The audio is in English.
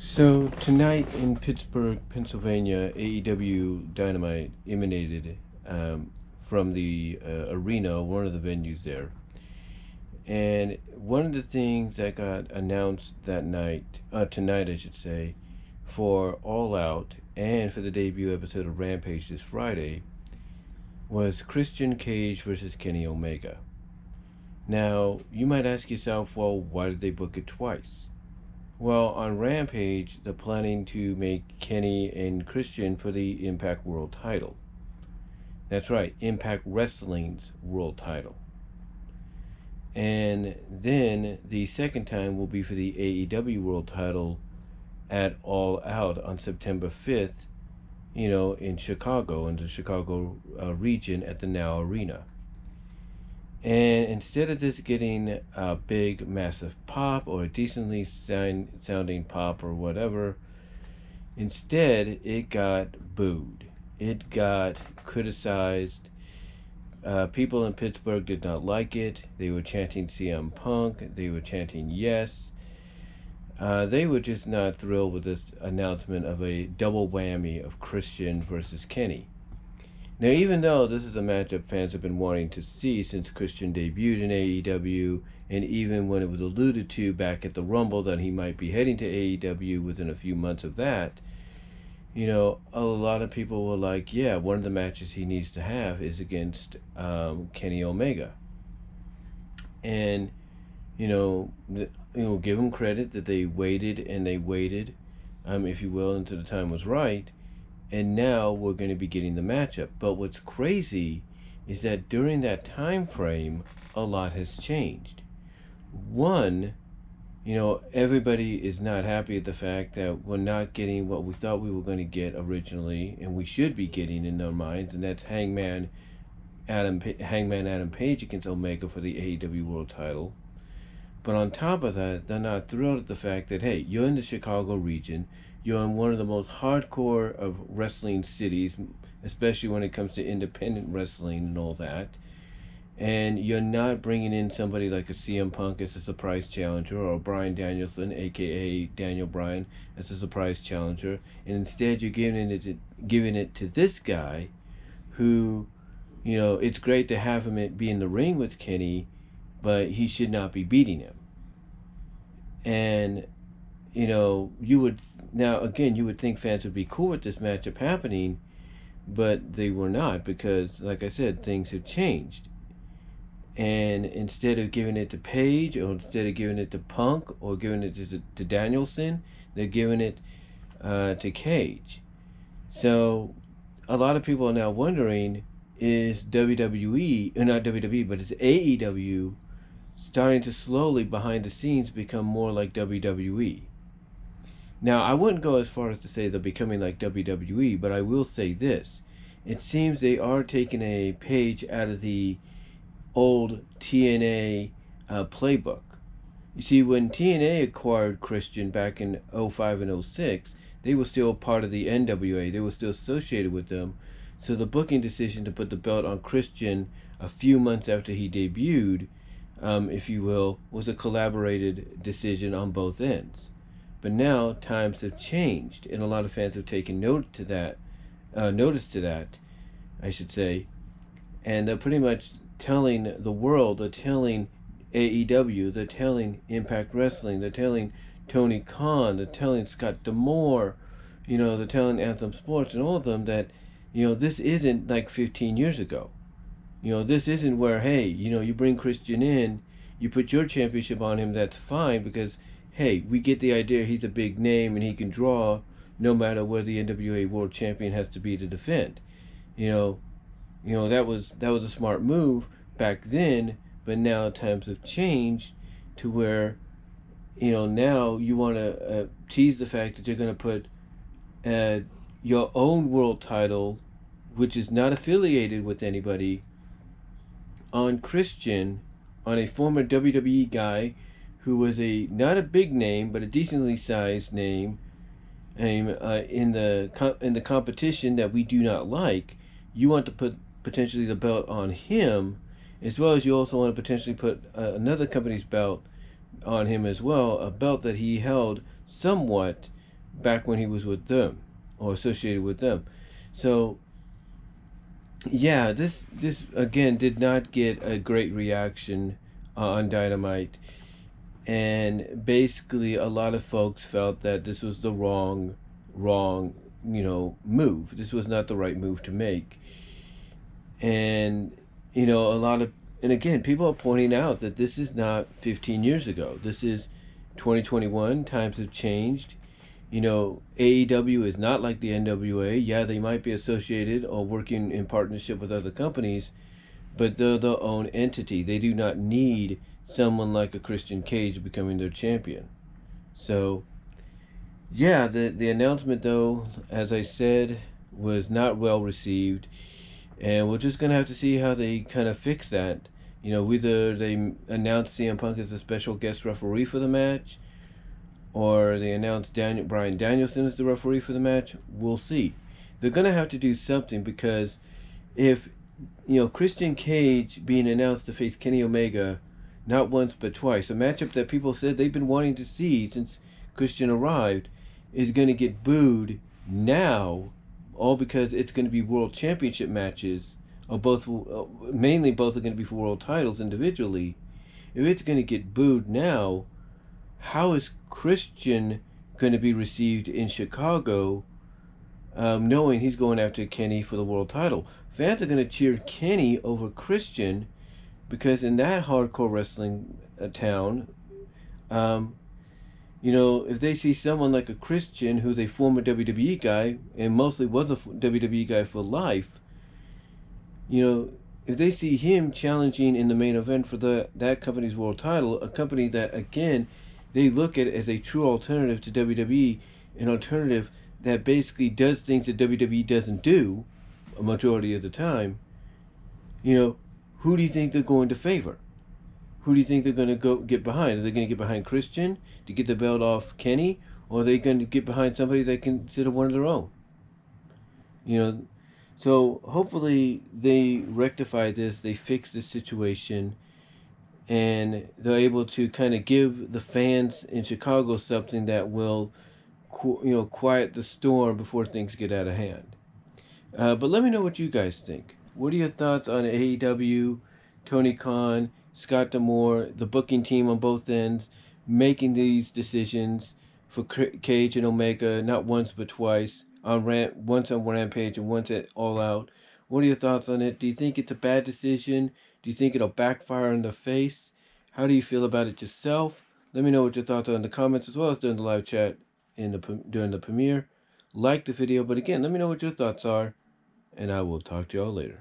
So tonight in Pittsburgh, Pennsylvania, AEW Dynamite emanated from the arena, one of the venues there. And one of the things that got announced that night, tonight I should say, for All Out and for the debut episode of Rampage this Friday, was Christian Cage versus Kenny Omega. Now, you might ask yourself, well, why did they book it twice? Well, on Rampage, they're planning to make Kenny and Christian for the Impact World title. That's right, Impact Wrestling's world title. And then the second time will be for the AEW World title at All Out on September 5th, in Chicago, in the Chicago region at the Now Arena. And instead of this getting a big, massive pop or a decently sounding pop or whatever, instead it got booed. It got criticized. People in Pittsburgh did not like it. They were chanting CM Punk. They were chanting yes. They were just not thrilled with this announcement of a double whammy of Christian versus Kenny. Now, even though this is a matchup fans have been wanting to see since Christian debuted in AEW, and even when it was alluded to back at the Rumble that he might be heading to AEW within a few months of that, a lot of people were like, yeah, one of the matches he needs to have is against Kenny Omega. And, give them credit that they waited and they waited, if you will, until the time was right. And now we're going to be getting the matchup. But what's crazy is that during that time frame, a lot has changed. One, everybody is not happy at the fact that we're not getting what we thought we were going to get originally, and we should be getting in their minds, and that's Hangman Adam Page against Omega for the AEW World title. But on top of that, they're not thrilled at the fact that, hey, you're in the Chicago region, you're in one of the most hardcore of wrestling cities, especially when it comes to independent wrestling and all that, and you're not bringing in somebody like a CM Punk as a surprise challenger, or Bryan Danielson, aka Daniel Bryan, as a surprise challenger, and instead you're giving it to this guy, who, it's great to have him be in the ring with Kenny, but he should not be beating him. And you would think fans would be cool with this matchup happening, but they were not, because, like I said, things have changed. And instead of giving it to Page, or instead of giving it to Punk, or giving it to Danielson, they're giving it to Cage. So a lot of people are now wondering, is WWE, or not WWE, but is AEW starting to slowly behind the scenes become more like WWE? Now, I wouldn't go as far as to say they're becoming like WWE, but I will say this. It seems they are taking a page out of the old TNA playbook. You see, when TNA acquired Christian back in 05 and 06, they were still part of the NWA. They were still associated with them. So the booking decision to put the belt on Christian a few months after he debuted, if you will, was a collaborated decision on both ends. But now times have changed, and a lot of fans have taken notice to that, I should say, and they're pretty much telling the world, they're telling AEW, they're telling Impact Wrestling, they're telling Tony Khan, they're telling Scott D'Amore, they're telling Anthem Sports and all of them that, this isn't like 15 years ago. This isn't where, hey, you bring Christian in, you put your championship on him, that's fine, because, hey, we get the idea he's a big name and he can draw no matter where the NWA World Champion has to be to defend. That was a smart move back then, but now times have changed to where, now you want to tease the fact that you're going to put your own world title, which is not affiliated with anybody, on Christian, on a former WWE guy who was not a big name, but a decently sized name, in the competition that we do not like. You want to put potentially the belt on him, as well as you also want to potentially put another company's belt on him as well, a belt that he held somewhat back when he was with them or associated with them. So yeah, this again did not get a great reaction on Dynamite, and basically a lot of folks felt that this was the wrong move. This was not the right move to make. And a lot of, and again, people are pointing out that this is not 15 years ago. This is 2021. Times have changed. AEW is not like the NWA. Yeah, they might be associated or working in partnership with other companies, but they're their own entity. They do not need someone like a Christian Cage becoming their champion. So yeah, the announcement, though, as I said, was not well received, and we're just gonna have to see how they kind of fix that. Whether they announce CM Punk as a special guest referee for the match, or they announce Bryan Danielson as the referee for the match. We'll see. They're gonna have to do something, because if Christian Cage being announced to face Kenny Omega, not once but twice, a matchup that people said they've been wanting to see since Christian arrived, is going to get booed now, all because it's going to be world championship matches, or both, mainly both are going to be for world titles individually. If it's going to get booed now, how is Christian going to be received in Chicago, knowing he's going after Kenny for the world title? Fans are going to cheer Kenny over Christian, because in that hardcore wrestling town, if they see someone like a Christian who's a former WWE guy and mostly was a WWE guy for life, if they see him challenging in the main event for that company's world title, a company that, again, they look at as a true alternative to WWE, an alternative that basically does things that WWE doesn't do a majority of the time, who do you think they're going to favor? Who do you think they're going to go get behind? Are they going to get behind Christian to get the belt off Kenny? Or are they going to get behind somebody that can consider one of their own? So hopefully they rectify this, they fix this situation, and they're able to kind of give the fans in Chicago something that will, quiet the storm before things get out of hand. But let me know what you guys think. What are your thoughts on AEW, Tony Khan, Scott D'Amore, the booking team on both ends, making these decisions for Cage and Omega, not once but twice, once on Rampage and once at All Out? What are your thoughts on it? Do you think it's a bad decision? Do you think it'll backfire in the face? How do you feel about it yourself? Let me know what your thoughts are in the comments, as well as during the live chat during the premiere. Like the video, but again, let me know what your thoughts are, and I will talk to y'all later.